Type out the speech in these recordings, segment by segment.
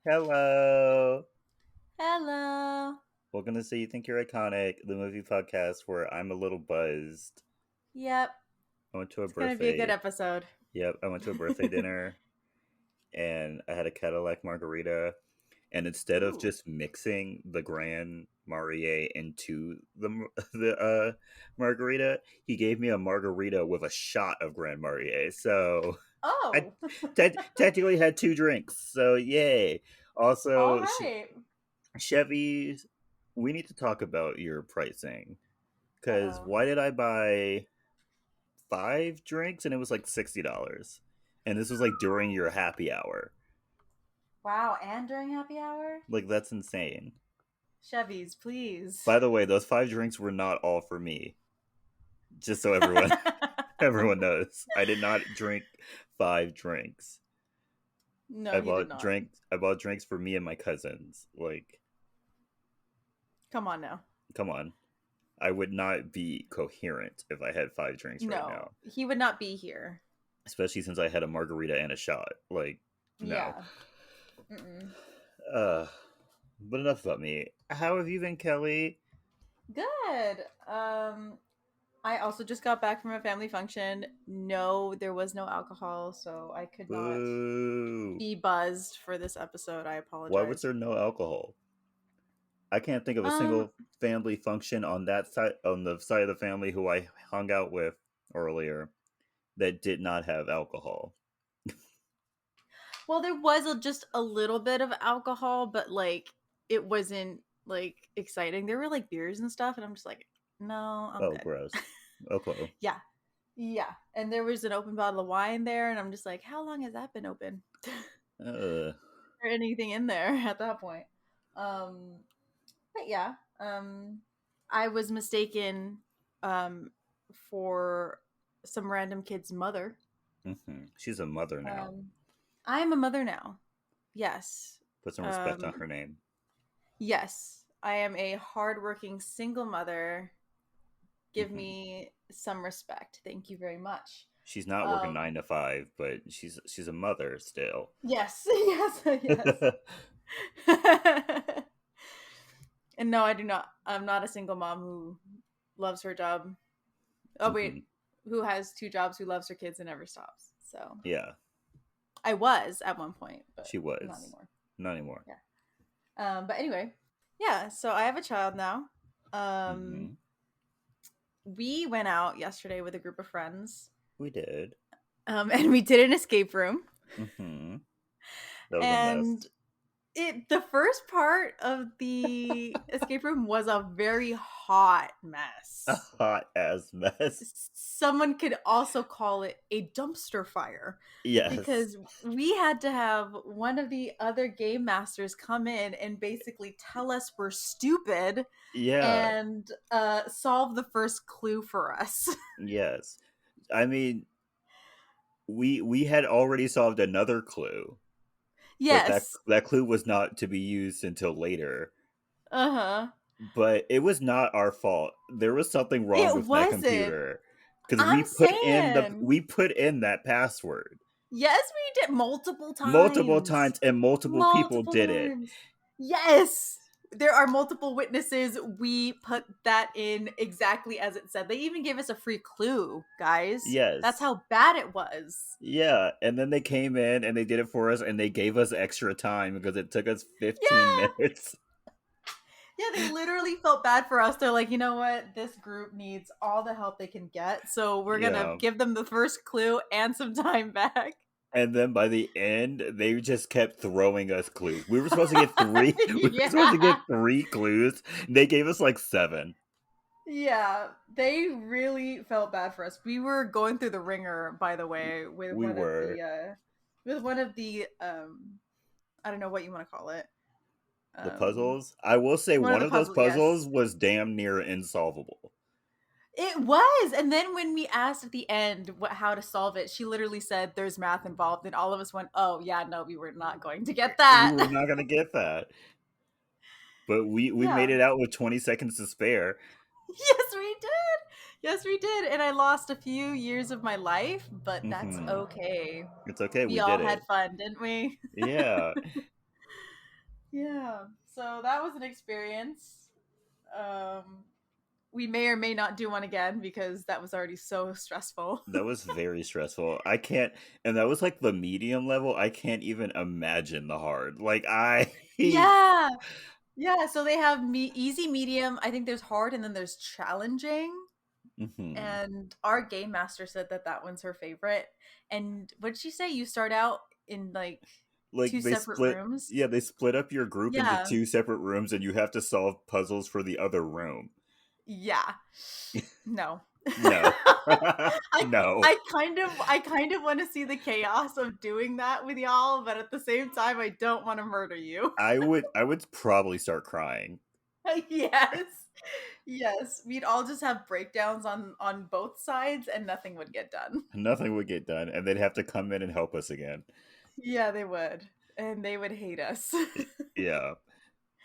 Hello. Hello. Welcome to Say You Think You're Iconic, the movie podcast where I'm a little buzzed. Yep, I went to a it's gonna be a good birthday. episode. Yep, I went to a birthday dinner and I had a Cadillac margarita. And instead of Ooh. just mixing the Grand Marnier into the margarita, he gave me a margarita with a shot of Grand Marnier. So I Oh, technically had two drinks. So yay! all Also, right. Chevy, we need to talk about your pricing. Because Uh-oh. why did I buy five drinks and it was like $60? And this was like during your happy hour. Wow, and during happy hour? Like, that's insane. Chevys, please. By the way, those five drinks were not all for me. Just so everyone knows. I did not drink five drinks. No, you did not. I bought drinks for me and my cousins. Like, Come on now. come on. I would not be coherent if I had five drinks right No, now. he would not be here. Especially since I had a margarita and a shot. Like, no. Yeah. Mm-mm. Uh, but enough about me. How have you been, Kelly? Good. I also just got back from a family function. No, there was no alcohol, so I could not Boo. be buzzed for this episode. I Why was apologize. there no alcohol? I can't think of a Um, single family function on that side, on the side of the family who I hung out with earlier, that did not have alcohol. Well, there was just a little bit of alcohol, but like it wasn't like exciting. There were like beers and stuff, and I'm just like, no, I'm Oh, good. gross. Okay. Yeah, yeah. And there was an open bottle of wine there, and I'm just like, how long has that been open? Uh, Or anything in there at that point? Um, but yeah, I was mistaken for some random kid's mother. She's a mother now. Um, I am a mother now. Yes. Put some respect on Um, her name. Yes, I am a hardworking single mother. Give hmm me some respect. Thank you very much. She's not working Um, 9 to 5, but she's a mother still. yes, yes, and no, I do not. I'm not a single mom who loves her job. Oh wait, hmm who has two jobs, who loves her kids and never stops. So Yeah, I was at one point, but she not was. anymore. Not anymore. Yeah. But anyway, yeah. So I have a child now. Um, hmm we went out yesterday with a group of friends, We did. and we did an escape room. hmm That was a mess. And the first part of the escape room was a very hot A mess. hot ass mess. Someone could also call it a dumpster fire, Yes. because we had to have one of the other game masters come in and basically tell us we're stupid Yeah. and solve the first clue for us. Yes. I mean, we had already solved another clue, but that Yes. that clue was not to be used until later. Uh-huh. But it was not our fault. There was something wrong It with that wasn't. computer because I'm saying. we put in that password Yes, we did multiple multiple times. times and multiple people Multiple did it. times. Yes. There are multiple witnesses. We put that in exactly as it said. They even gave us a free clue, guys. That's Yes. how bad it was. Yeah, and then they came in and they did it for us and they gave us extra time because it took us 15 Yeah. minutes. Yeah, they literally felt bad for us. They're like, you know what? This group needs all the help they can get. So we're going to Yeah. give them the first clue and some time back. And then by the end, they just kept throwing us clues. We were supposed to get three. We were supposed to Yeah. get three clues. They gave us like seven. Yeah, they really felt bad for us. We were going through the ringer, by the way, We were. with one of the I don't know what you want to call it. The Um puzzles. I will say one of one the of those puzzles, yes. puzzles was damn near insolvable. It was. And then when we asked at the end how to solve it, she literally said there's math involved, and all of us went, "Oh, yeah, no, we were not going to get We that." were not gonna get that. But we made Yeah. it out with 20 seconds to spare. Yes, we did. Yes, we did. And I lost a few years of my life, but that's hmm okay. It's okay, We we all did had it. fun, didn't we? Yeah. was an experience. We may or may not do one again because that was already so stressful. That was very stressful. I can't, and that was like the medium level. I can't even imagine the hard. Like I, Yeah. Yeah, so they have easy, medium, I think there's hard, and then there's challenging. Mhm. And our game master said that that one's her favorite. And what did she say? You start out in like two Like they separate split, rooms? yeah, they split up your group into Yeah. two separate rooms, and you have to solve puzzles for the other room. Yeah. No. No, I no. I kind of want to see the chaos of doing that with y'all, but at the same time I don't want to murder you. I would probably start crying. Yes. Yes, we'd all just have breakdowns on both sides and nothing would get done. Nothing would get done, and they'd have to come in and help us again. Yeah, they would. And they would hate us. Yeah.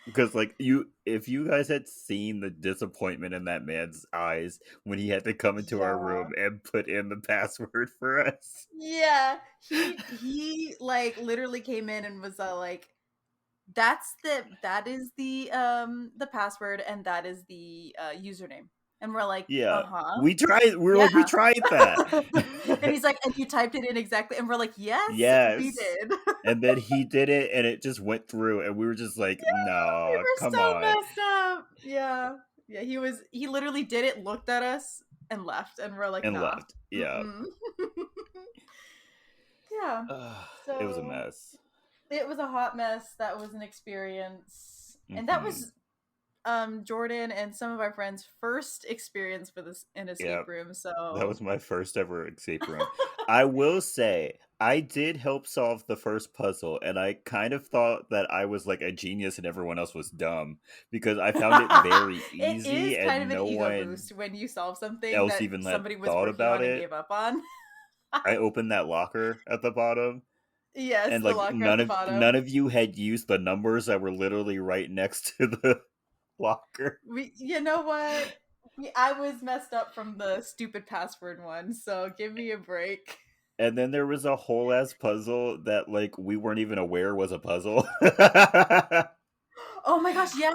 Because like if you guys had seen the disappointment in that man's eyes when he had to come into our Yeah. room and put in the password for us. Yeah. He like literally came in and was like that is the password and that is the username. And we're like, Yeah. "Uh-huh." We Yeah. tried that. And he's like, "And you typed it in exactly?" And we're like, "Yes, we Yes. did." And then he did it and it just went through and we were just like, We no, were come so on. messed up. Yeah. Yeah, he literally did it, looked at us, and left. And we're like, And nah. left. Yeah. Mm-mm. Yeah. It was a So mess. it was a hot mess. That was an experience. And that Hmm. was Jordan and some of our friends' first experience with this an Yeah. escape room. That So was my first ever escape room. I will say, I did help solve the first puzzle, and I kind of thought that I was like a genius and everyone else was dumb because I found it very it easy is kind and of an no ego one boost when you solve something else that even somebody was thought working about on and it. gave up on. I opened that locker at the bottom, Yes, and the like locker at none the of none bottom. of you had used the numbers that were literally right next to the locker. You know what? I was messed up from the stupid password one, so give me a break. And then there was a whole ass puzzle that like we weren't even aware was a puzzle. Oh my gosh, yeah.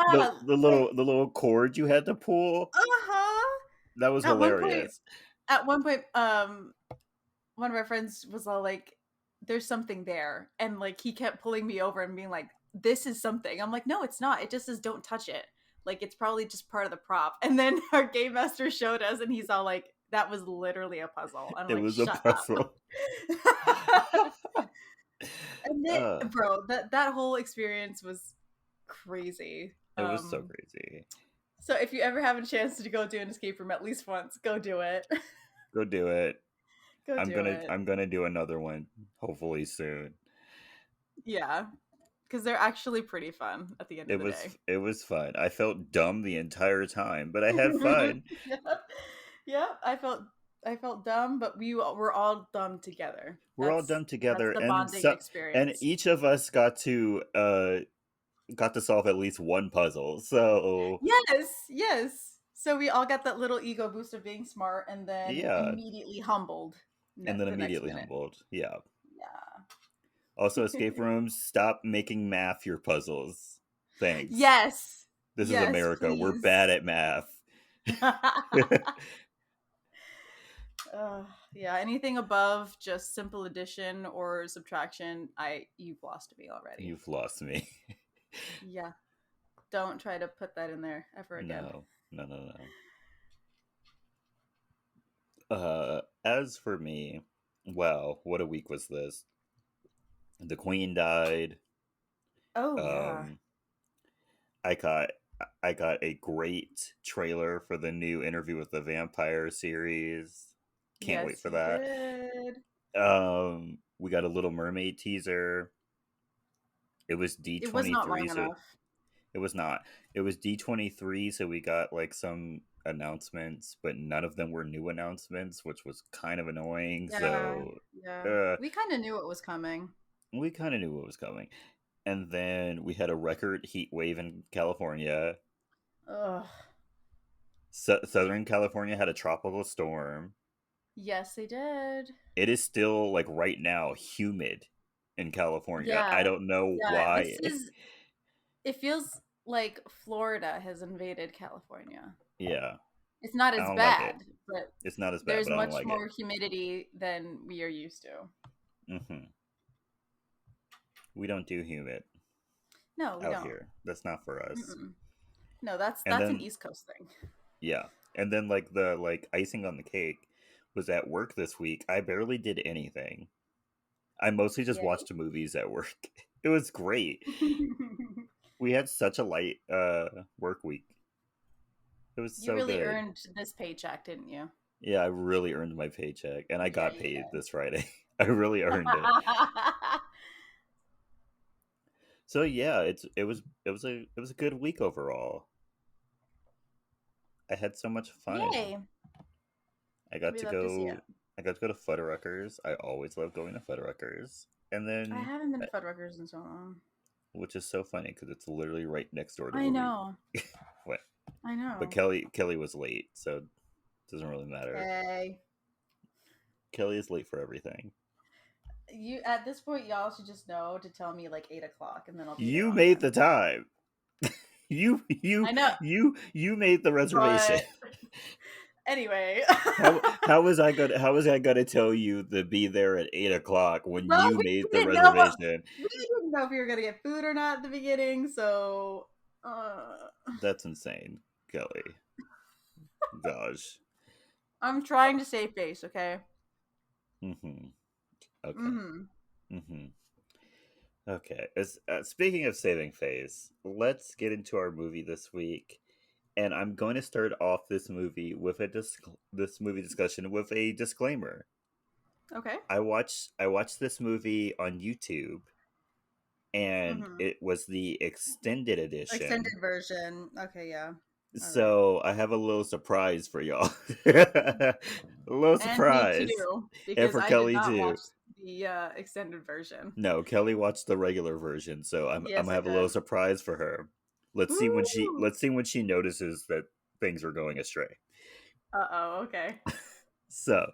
The Like, little cord you had to pull. uh-huh. That was At one point, hilarious. at one point, one of our friends was all like, "There's something there," and like he kept pulling me over and being like, "This is something." I'm like, "No, it's not. It just says don't touch it. Like it's probably just part of the prop." And then our game master showed us, and he's all like, "That was literally a puzzle." I'm It like, was a "Shut up." puzzle. And then, uh, bro, that whole experience was crazy. it was so crazy. So if you ever have a chance to go do an escape room at least once, go do it. Go do it. Go do it. I'm gonna do another one hopefully soon. Yeah, because they're actually pretty fun at the end of the day. It was fun. I felt dumb the entire time, but I had fun. Yeah, yeah. I felt dumb, but were all dumb together. We're all done That's together, the and bonding and experience. each of us got to solve at least one puzzle. So Yes, yes. So we all got that little ego boost of being smart, and then yeah, immediately humbled and then the next immediately minute. humbled. Yeah. Also, Yeah. escape rooms, stop making math your puzzles. Thanks. Yes. This is Yes, America. We're please. bad at math. Yeah, anything above just simple addition or subtraction, you've lost me already. You've lost me. Yeah. Don't try to put that in there ever again. No, no, no, no. As for me, well, what a week was this? The Queen died. Oh yeah. Um, I got I got a great trailer for the new Interview with the Vampire series. Can't wait Yes, for you that. did. We got a Little Mermaid teaser. It was It was not D23, long so enough. it was not. It was D23, so we got like some announcements, but none of them were new announcements, which was kind of annoying. Yeah. So Yeah. uh, We kind of knew it was coming. we kind of knew what was coming. And then we had a record heat wave in California. Ugh. Southern California had a tropical storm. Yes, they did. It is still like right now humid in California. I Yeah. don't know Yeah. why. It feels like Florida has invaded California. Yeah, It's not I as don't like it. bad, but It's not as bad, there's but I don't much like it. more humidity than we are used to. Hmm. We don't do humid No, we out don't. here. That's not for us. Mm-mm. No, that's And an then East Coast thing. yeah, and then like the like icing on the cake was at work this week. I barely did anything. I mostly just Yay. watched movies at work. It was great. We had such a light work week. It was You so really good. earned this paycheck, didn't you? Yeah, I really earned my paycheck and I Yeah, got you paid did. this Friday. I really earned it. So yeah, it was a good week overall. I had so much fun. Yay. I got We to love to see it. go I got to go to Fuddruckers. I always love going to Fuddruckers. And I then haven't been to Fuddruckers in so long. which is so funny because it's literally right next door to I where we know. went. I But know. Kelly was late, so it doesn't really matter. Hey. Kelly is late for everything. You at this point y'all should just know to tell me like 8 o'clock and then I'll be there You on made time. the time. You I know, you made the reservation. but anyway. How was I gonna tell you to be there at 8 o'clock when Well, you we made the didn't know what reservation? we didn't know if we were gonna get food or not at the beginning, so That's insane, Kelly. Gosh. I'm trying to save face, okay? Mm-hmm. Okay. Mm-hmm. Mm-hmm. Okay. As speaking of saving face, let's get into our movie this week. And I'm going to start off this movie with this movie discussion with a disclaimer. Okay. I watched this movie on YouTube, and Mm-hmm. it was the extended edition. Extended version. Okay, yeah. All right. So I have a little surprise for y'all. A little And me surprise, too, and because for I did Kelly not too. watch the extended version. No, Kelly watched the regular version, so I'm Yes, gonna I have a little did. surprise for her. Woo! Let's see when she notices that things are going astray. Uh-oh, okay. So,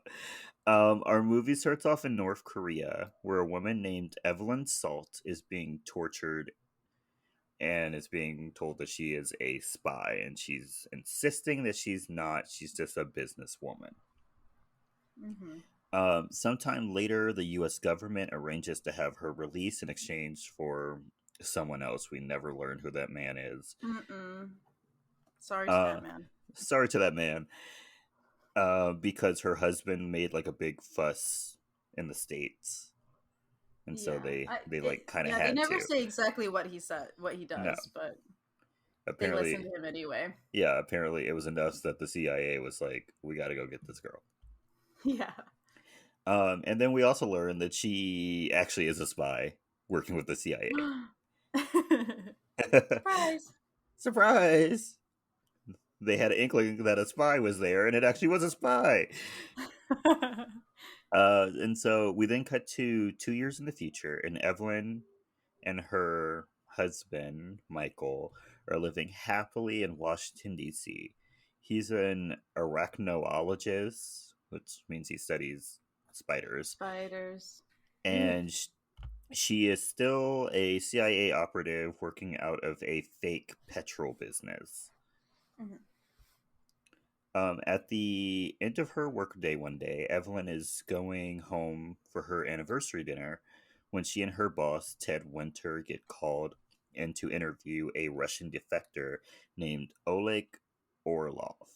our movie starts off in North Korea, where a woman named Evelyn Salt is being tortured and is being told that she is a spy, and she's insisting that she's not. She's just a businesswoman. Mm-hmm. Sometime later, the U.S. government arranges to have her released in exchange for someone else. We never learn who that man is. Mm-mm. Sorry to Uh, that man. sorry to that man. Because her husband made like a big fuss in the states, and so Yeah. they like kind of Yeah, they had never to. say exactly what he said, what he No, does, but they listen apparently, to him anyway. yeah, apparently it was enough that the CIA was like, "We got to go get this girl." Yeah. And then we also learned that she actually is a spy working with the CIA. Surprise. Surprise! They had an inkling that a spy was there, and it actually was a spy. And so we then cut to 2 years in the future, and Evelyn and her husband, Michael, are living happily in Washington, D.C. He's an arachnologist, which means he studies spiders, Spiders. Ew. and she is still a CIA operative working out of a fake petrol business. Mhm. At the end of her workday one day, Evelyn is going home for her anniversary dinner when she and her boss, Ted Winter, get called in to interview a Russian defector named Oleg Orlov.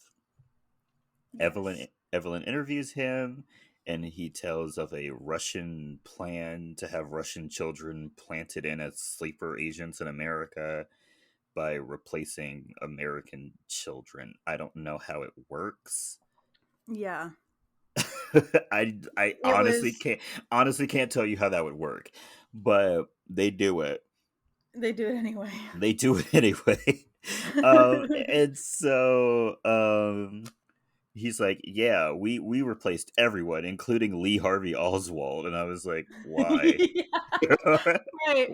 Yes. Evelyn interviews him, and he tells of a Russian plan to have Russian children planted in as sleeper agents in America by replacing American children. I don't know how it works. Yeah. I It was honestly can't tell you how that would work, but they do it. they do it anyway. They do it anyway. And so he's like, "Yeah, we replaced everyone, including Lee Harvey Oswald," and I was like, "Why? Yeah, right.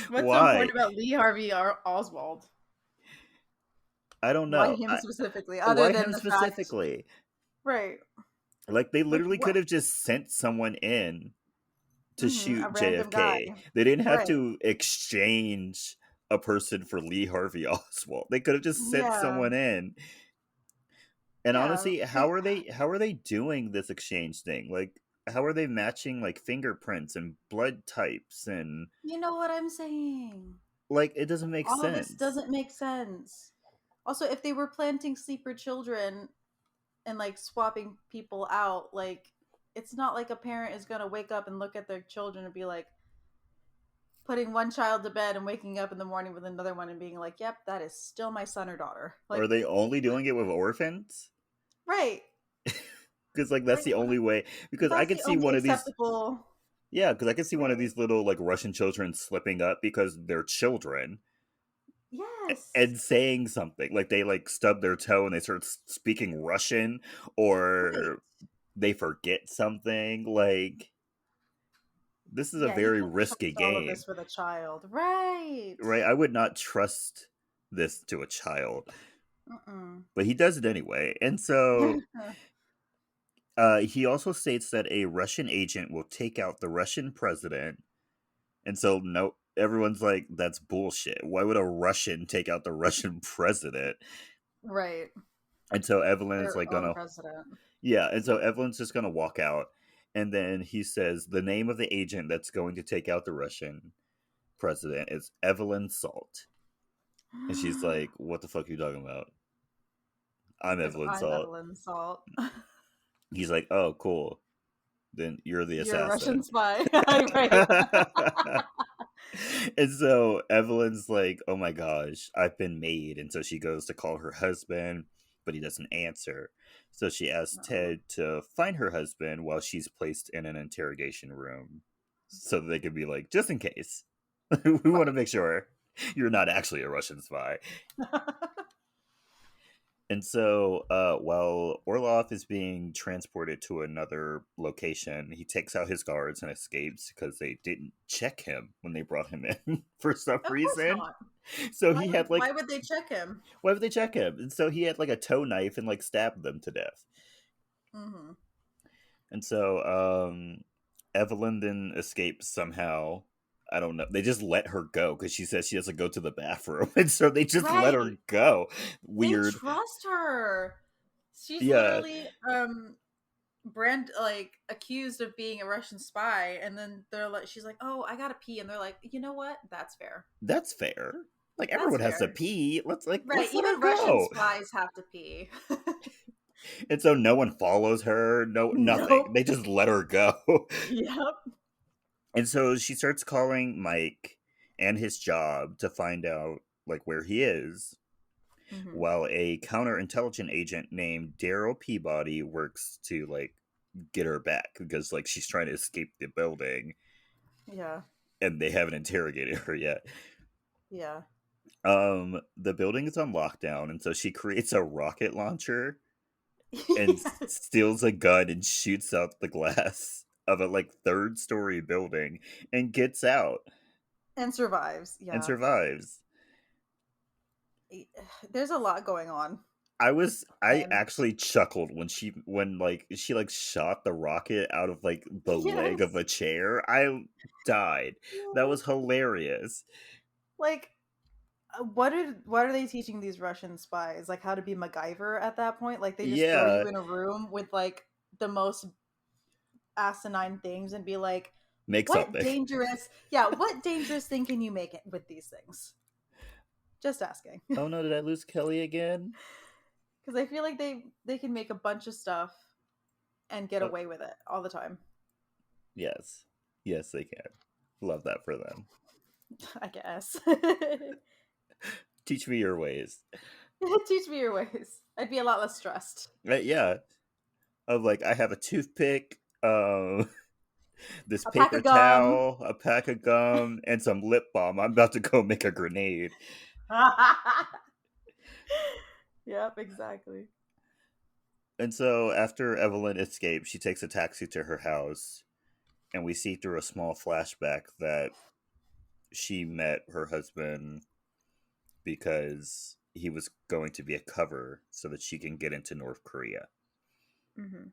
What's so Why? important about Lee Harvey Oswald? I don't Why know. him specifically, other Why than him the fact, specifically? right? Like they Which literally what? could have just sent someone in to A shoot random guy, JFK. They didn't have right? to exchange a person for Lee Harvey Oswald. They could have just sent Yeah. someone in. And Yeah. honestly, They, how are they doing this exchange thing? Like, how are they matching like fingerprints and blood types and you know what I'm saying? like it doesn't make All of this sense. doesn't make sense. Also, if they were planting sleeper children and like swapping people out, like it's not like a parent is gonna wake up and look at their children and be like putting one child to bed and waking up in the morning with another one and being like, "Yep, that is still my son or daughter." Are Like, they only doing it with orphans? right? Because like that's Like the only way. Because I that's could the see only one of these. acceptable Yeah, because I could see one of way. these little like Russian children slipping up because they're children Yes. and saying something like they like stub their toe and they start speaking Russian, Right. or they forget something. Like this is a Yeah, you very can't risky trust all of game, this with a child. Right. right? I would not trust this to a child, Mm-mm. but he does it anyway. And so he also states that a Russian agent will take out the Russian president. And so no, everyone's like, that's bullshit. Why would a Russian take out the Russian president? Right. And so Evelyn's Their like own gonna, president. yeah, and so Evelyn's just gonna walk out, and then he says the name of the agent that's going to take out the Russian president is Evelyn Salt. And she's like, what the fuck are you talking about? I'm Because Evelyn I'm Salt. Evelyn Salt. He's like, oh, cool. Then you're the You're a Russian assassin. spy. Right. And so Evelyn's like, oh my gosh, I've been made. And so she goes to call her husband, but he doesn't answer. So she asks Uh-oh. Ted to find her husband while she's placed in an interrogation room so that they could be like, just in case. We want to Right. make sure you're not actually a Russian spy. And so, while Orlov is being transported to another location, he takes out his guards and escapes because they didn't check him when they brought him in for some Of course reason. not. So Why he would had why like, would they check him? why would they check him? And so he had like a toe knife and like stabbed them to death. Mm-hmm. And so, Evelyn then escapes somehow. I don't know. They just let her go because she says she has to go to the bathroom, and so they just let her Right. go. They Weird. trust her. She's Yeah, literally brand like accused of being a Russian spy, and then they're like, she's like, "Oh, I gotta pee," and they're like, "You know what? That's fair. that's fair. Like That's everyone has to fair." pee. Right. Let's let her Even Russian go. spies have to pee. And so no one follows her. No, nothing. Nope. They just let her go. Yep. And so she starts calling Mike and his job to find out like where he is, Hmm. while a counterintelligence agent named Daryl Peabody works to like get her back because like she's trying to escape the building Yeah. and they haven't interrogated her yet. Yeah. The building is on lockdown, and so she creates a rocket launcher and Yes. steals a gun and shoots out the glass of a like third story building and gets out And survives. and Yeah. survives. There's a lot going on. I And actually chuckled when she like shot the rocket out of like the leg of yes. a chair. I died. That Yes. was hilarious. Like what are they teaching these Russian spies? Like how to be MacGyver at that point? Like they just throw you Yeah, in a room with like the most asinine things and be like, make "What something. dangerous? Yeah, what dangerous thing can you make it with these things?" Just asking. Oh no, did I lose Kelly again? Cuz I feel like they can make a bunch of stuff and get Oh, away with it all the time. yes. Yes, they can. Love that for them. I guess. Teach me your ways. Teach me your ways. I'd be a lot less stressed. Yeah. Of like I have a toothpick, this A pack paper of gum. towel, a pack of gum, and some lip balm. I'm about to go make a grenade. Yep, exactly. And so after Evelyn escapes, she takes a taxi to her house, and we see through a small flashback that she met her husband because he was going to be a cover so that she can get into North Korea. Hmm.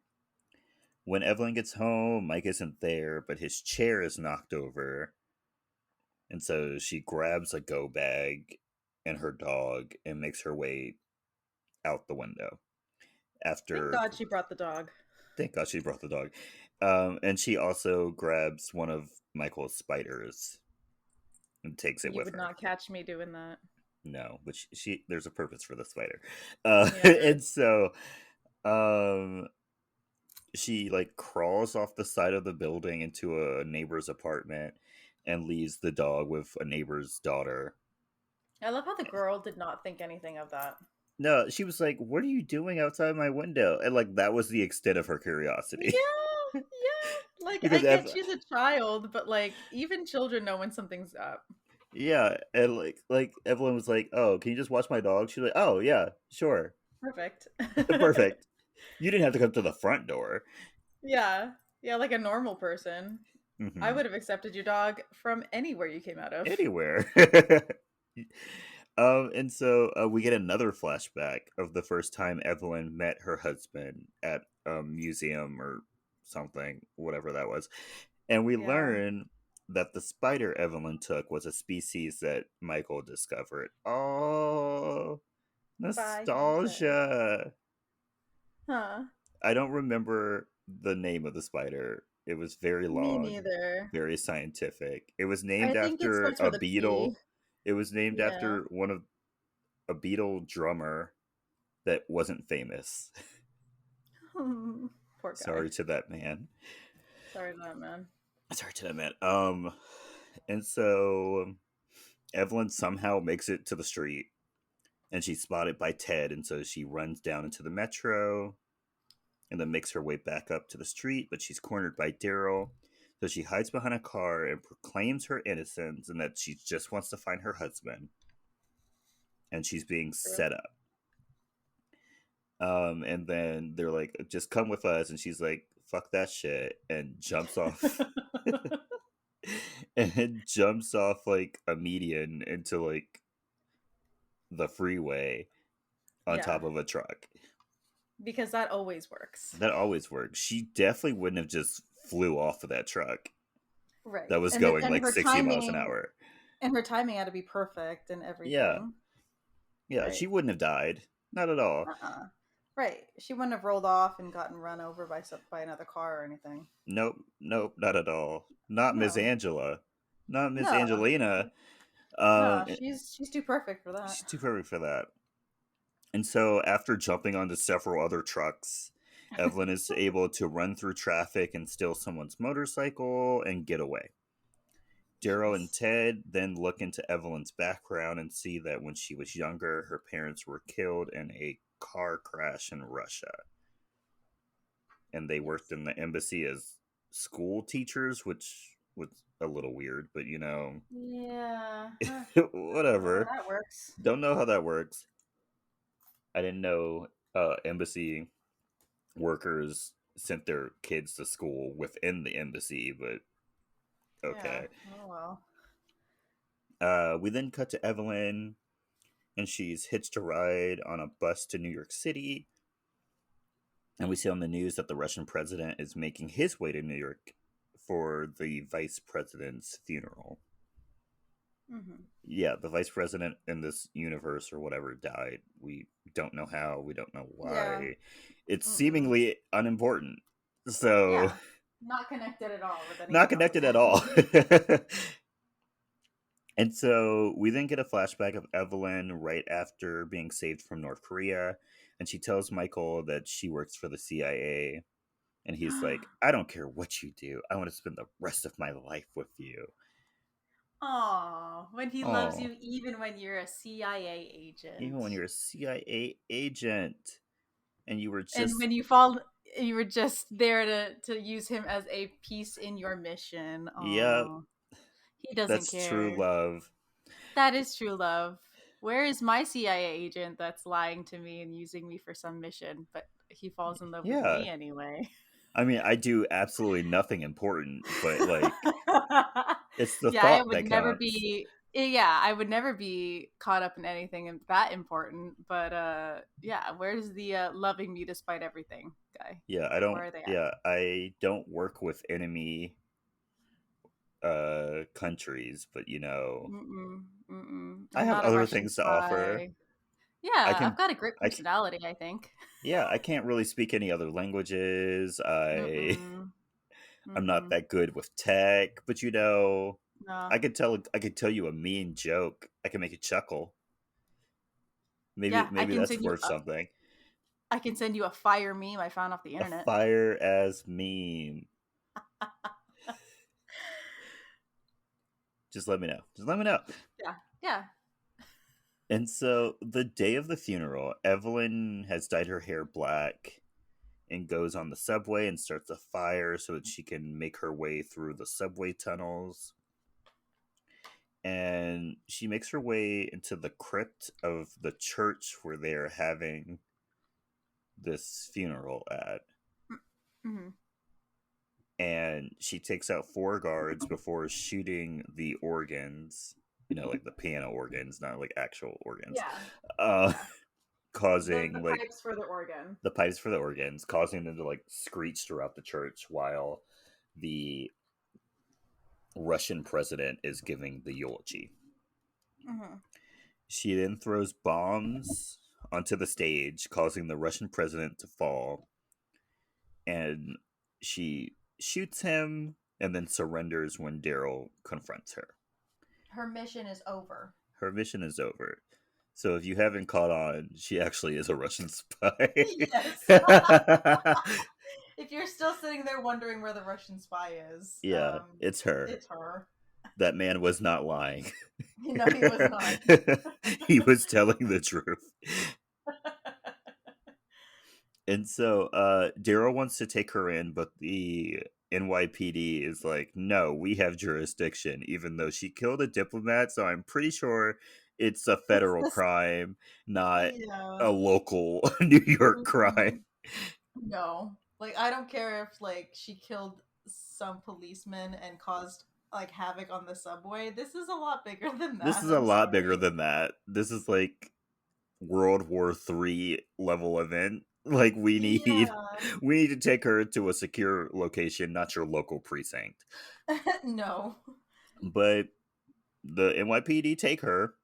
When Evelyn gets home, Mike isn't there, but his chair is knocked over. And so she grabs a go bag and her dog and makes her way out the window. Thank After, God she brought the dog. thank God she brought the dog. And she also grabs one of Michael's spiders and takes it You with would her. not catch me doing that. No, but there's a purpose for the spider. Yeah, there And is. so um, she like crawls off the side of the building into a neighbor's apartment and leaves the dog with a neighbor's daughter. I love how the girl did not think anything of that. No, she was like, "What are you doing outside my window?" And like that was the extent of her curiosity. Yeah, yeah. Like I Because get she's a child, but like even children know when something's up. yeah, and like Evelyn was like, "Oh, can you just watch my dog?" She's like, "Oh yeah, sure, Perfect. perfect." You didn't have to come to the front door. Yeah. Yeah, like a normal person. I Hmm. would have accepted your dog from anywhere you came out of. Anywhere. And so we get another flashback of the first time Evelyn met her husband at a museum or something, whatever that was. And we Yeah. learn that the spider Evelyn took was a species that Michael discovered. Oh, By himself. nostalgia. Huh. I don't remember the name of the spider. It was very Me long, neither. very scientific. It was named I think it after starts a with a P. beetle. It was named Yeah. after one of a Beatle drummer that wasn't famous. Poor guy. Sorry to that man. Sorry to that man. Sorry to that man. And so Evelyn somehow makes it to the street and she's spotted by Ted, and so she runs down into the metro and then makes her way back up to the street, but she's cornered by Daryl. So she hides behind a car and proclaims her innocence and that she just wants to find her husband, and she's being True. set up. And then they're like, just come with us. And she's like, fuck that shit. And jumps off and jumps off like a median into like the freeway on Yeah, top of a truck. because that always works. That always works. She definitely wouldn't have just flew off of that truck Right. that was And the, going and like her 60 miles an timing hour. and her timing had to be perfect and Yeah. everything. Yeah. Right. She wouldn't have died. Not at all. Uh-uh. Right. She wouldn't have rolled off and gotten run over by another car or anything. Nope. Nope. Not at all. Not Miss No. Angela. Not Miss No. Angelina. No, Um, she's too perfect for that. she's too perfect for that. And so, after jumping onto several other trucks, Evelyn is able to run through traffic and steal someone's motorcycle and get away. Daryl and Yes. Ted then look into Evelyn's background and see that when she was younger, her parents were killed in a car crash in Russia. And they worked Yes. in the embassy as school teachers, which was a little weird, but Yeah. whatever. That works. Don't know how that works. I didn't know embassy workers sent their kids to school within the embassy, but Yeah. okay. Oh well. We then cut to Evelyn, and she's hitched a ride on a bus to New York City. And we see on the news that the Russian president is making his way to New York for the vice president's funeral. Mm-hmm. Yeah, the vice president in this universe or whatever died. We don't know how, we don't know Yeah. why. It's Mm-mm. seemingly unimportant. So, Yeah. Not connected at all with not anything else that's connected at all. happening. And so we then get a flashback of Evelyn right after being saved from North Korea. And she tells Michael that she works for the CIA. And he's like, I don't care what you do. I want to spend the rest of my life with you. Aw, when he loves Oh, you even when you're a CIA even agent. when you're a CIA agent and you were And just, when you fall you were just there to use him as a piece in your mission. yeah, Aw. He doesn't that's true care. love. That is true love. Where is my CIA agent that's lying to me and using me for some mission, but he falls in love with Yeah. me anyway? I mean, I do absolutely nothing important, but like, it's the Yeah, I thought would that never counts. be yeah, I would never be caught up in anything that important, but yeah, where's the loving me despite everything guy? Yeah, Where are they at? I don't work with enemy countries, but Mm-mm, mm-mm. I I'm have not a other Russian things to offer. spy. I Yeah, I've can got a great I can, personality, I think. yeah, I can't really speak any other languages. Mm-mm, I'm not mm-mm. that good with tech, but No. I could tell you a mean joke. I can make you chuckle. Maybe Yeah, maybe that's worth something. I can send you a fire meme I found off the A internet. fire as meme. Just let me know. Just let me know. Yeah, yeah. And so the day of the funeral, Evelyn has dyed her hair black and goes on the subway and starts a fire so that she can make her way through the subway tunnels. And she makes her way into the crypt of the church where they're having this funeral at. Mm-hmm. And she takes out four guards before shooting the organs, like the piano organs, not like actual organs, Yeah, uh, yeah. The causing like pipes for the organ. the pipes for the organs, causing them to like screech throughout the church while the Russian president is giving the eulogy. Mm-hmm. She then throws bombs onto the stage, causing the Russian president to fall, and she shoots him and then surrenders when Daryl confronts her. Her mission is over. Her mission is over. So if you haven't caught on, she actually is a Russian spy. Yes. If you're still sitting there wondering where the Russian spy is, Yeah, it's her. it's her. That man was not lying. No, he was not. He was telling the truth. And so Daryl wants to take her in, but the NYPD is like, no, we have jurisdiction, even though she killed a diplomat. So I'm pretty sure it's a It's federal this. crime, not Yeah. a local New York crime. Mhm. No, like I don't care if like she killed some policemen and caused like havoc on the subway. This is a lot bigger than This that. is a I'm lot bigger sorry. than that. This is like World War III level event. Like we need Yeah. we need to take her to a secure location, not your local precinct. No. But the NYPD take her,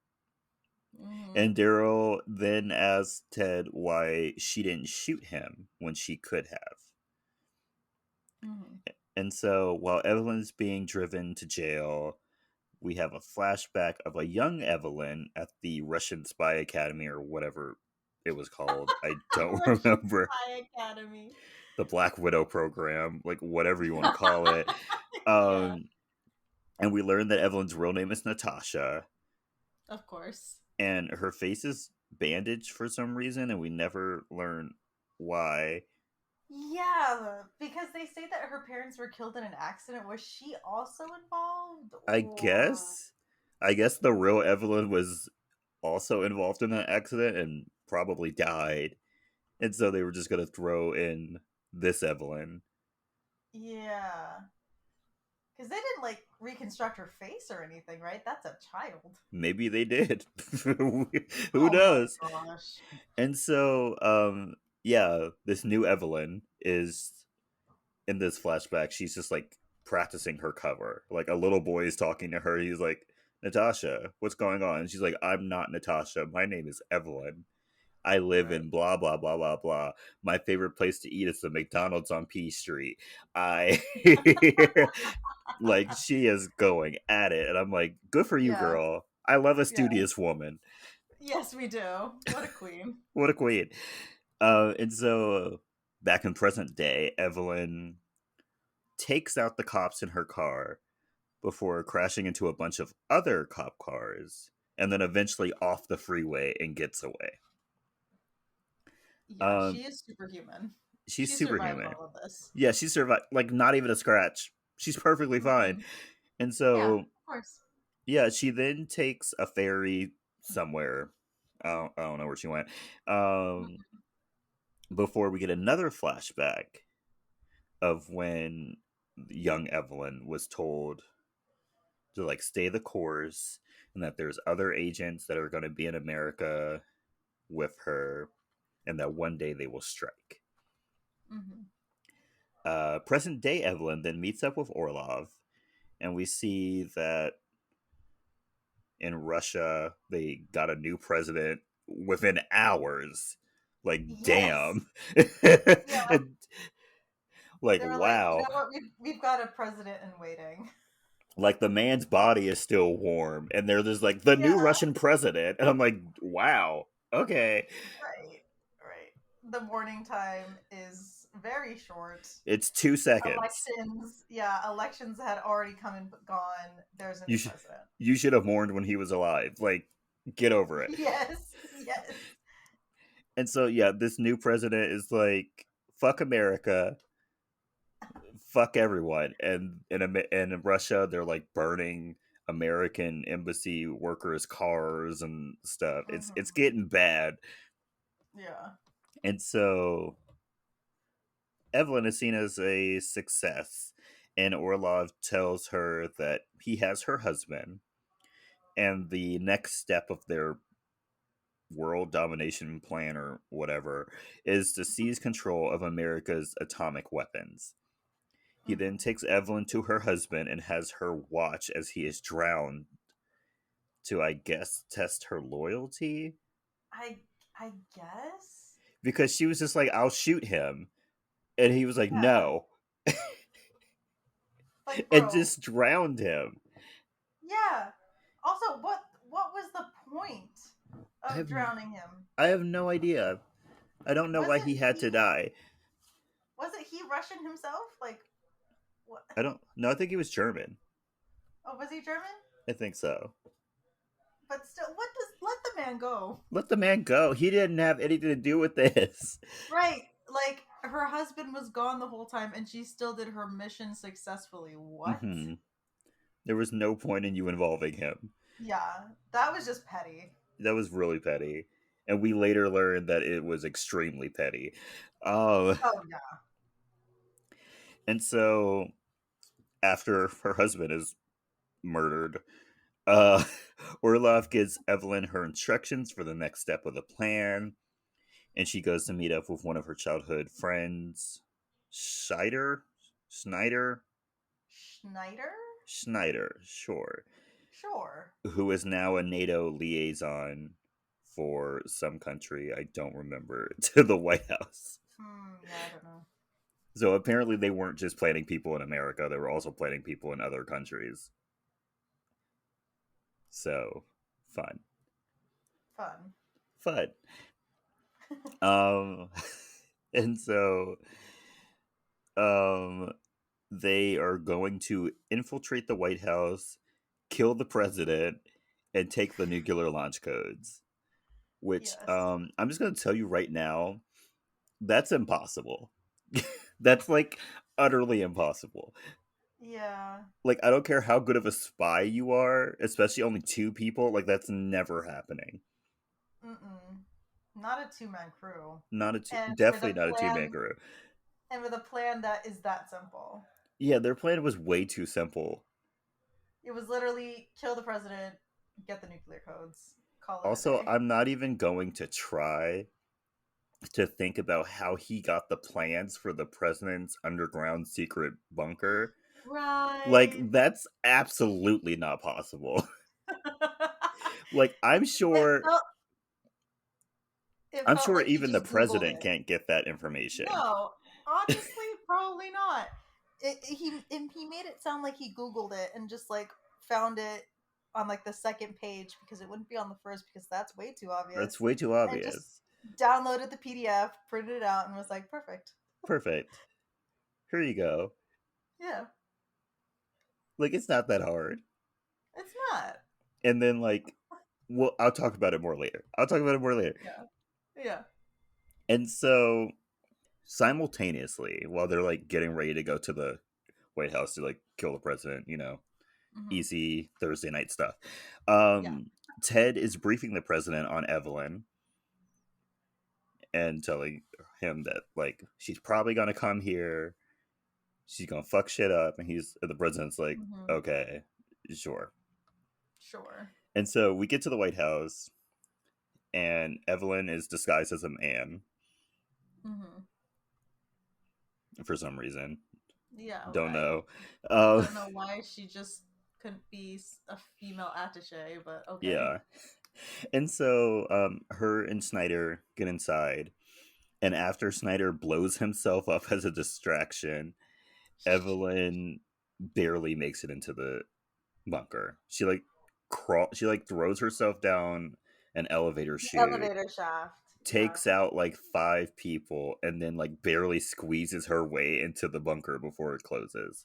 Hmm. and Daryl then asks Ted why she didn't shoot him when she could have. Hmm. And so while Evelyn's being driven to jail, we have a flashback of a young Evelyn at the Russian Spy Academy or whatever it was called. I don't Russian remember. Spy Academy. The Black Widow program, like whatever you want to call it. Yeah, Um, and we learn that Evelyn's real name is Natasha, of course. and her face is bandaged for some reason, and we never learn why. Yeah, because they say that her parents were killed in an accident. Was she also involved, I or guess, I guess the real Evelyn was also involved in that accident and probably died, and so they were just gonna throw in this Evelyn. yeah? Because they didn't like reconstruct her face or anything, right? That's a child. Maybe they did. Who Oh my knows? gosh. And so, yeah, this new Evelyn is in this flashback. She's just like practicing her cover. Like a little boy is talking to her. He's like, Natasha, what's going on? And she's like, I'm not Natasha. My name is Evelyn. I live Right. in blah blah blah blah blah. My favorite place to eat is the McDonald's on P Street. I like she is going at it, and I'm like, good for you, Yeah. girl. I love a Yeah. studious woman. Yes, we do. What a queen. What a queen. And so back in present day, Evelyn takes out the cops in her car before crashing into a bunch of other cop cars and then eventually off the freeway and gets away. Yeah, Um, she is superhuman. she's She survived superhuman. all of this. Yeah, she survived, like, not even a scratch. She's perfectly fine. Mm-mm. And Yeah, so, of course. yeah, she then takes a ferry somewhere. I don't know where she went. Um, before we get another flashback of when young Evelyn was told to like stay the course and that there's other agents that are going to be in America with her and that one day they will strike. Mm-hmm. Present day Evelyn then meets up with Orlov and we see that in Russia they got a new president within hours. Like, Yes. damn. Yeah. Like, They were like, you wow. know what? We've got a president in waiting. Like, the man's body is still warm, and they're just like, the new Yeah. Russian president. And I'm like, wow. Okay. Right. Right. The mourning time is very short. It's 2 seconds. Elections had already come and gone. There's a You new should president. you should have mourned when he was alive. Like, get over it. Yes. Yes. And so yeah, this new president is like, fuck America, fuck everyone. And in Russia, they're like burning American embassy workers' cars and stuff. It's Hmm. getting bad. Yeah. And so Evelyn is seen as a success, and Orlov tells her that he has her husband, and the next step of their world domination plan or whatever is to seize control of America's atomic weapons. He then Hmm. takes Evelyn to her husband and has her watch as he is drowned to, I guess, test her loyalty. I I guess. Because she was just like, I'll shoot him. And he was like, Yeah. no. Like, And bro. just drowned him. Yeah. Also, what was the point I of have, drowning him? I have no idea. I don't know Was why it he had to he? die. Was it he Russian himself? Like, what? I don't no, I think he was German. Oh, was he German? I think so. But still, what does let the man go? Let the man go. He didn't have anything to do with this. Right. Like her husband was gone the whole time and she still did her mission successfully. What? Hmm. There was no point in you involving him. Yeah, that was just petty. That was really petty. And we later learned that it was extremely petty. Um, Oh yeah. and so after her husband is murdered, uh, Orlov gives Evelyn her instructions for the next step of the plan, and she goes to meet up with one of her childhood friends, Schneider, Schneider? Schneider, sure, Sure. who is now a NATO liaison for some country I don't remember, to the White House. Yeah, I don't know. So apparently they weren't just planning people in America, they were also planning people in other countries. So fun. Fun. Fun. Um and so um they are going to infiltrate the White House, kill the president, and take the nuclear launch codes. Which Yes. I'm just gonna tell you right now, that's impossible. That's like utterly impossible. Yeah. Like, I don't care how good of a spy you are, especially only two people, like that's never happening. Mm-mm. Not a two-man crew. Not a And with definitely a not a two man plan crew. and with a plan that is that simple. Yeah, their plan was way too simple. It was literally kill the president, get the nuclear codes, call it a Also, day. I'm not even going to try to think about how he got the plans for the president's underground secret bunker. Like, Right. that's absolutely not possible. Like, it felt it I'm felt sure like he even the just Googled president it. can't get that information. No, honestly, probably not. He made it sound like he Googled it and just like found it on like the second page because it wouldn't be on the first because that's way too That's obvious. way too And just obvious. downloaded the PDF, printed it out, and was like, perfect. Perfect. Here you go. Yeah, Like, it's not that hard. it's not. And then, like, well, I'll talk about it more later. I'll talk about it more later. Yeah, yeah. And so, simultaneously, while they're like getting ready to go to the White House to like kill the president, Hmm. easy Thursday night stuff. Yeah. Ted is briefing the president on Evelyn and telling him that like she's probably gonna come here, she's gonna fuck shit up, and the president's like, Hmm. okay, sure. Sure. And so we get to the White House, and Evelyn is disguised as a man Hmm. for some reason. Yeah, Don't right. know. I Um, don't know why she just couldn't be a female attaché, but okay. yeah. And so her and Snyder get inside, and after Snyder blows himself up as a distraction, Evelyn barely makes it into the bunker. She like she like throws herself down an elevator The chute, elevator shaft. Yeah. takes out like five people, and then like barely squeezes her way into the bunker before it closes.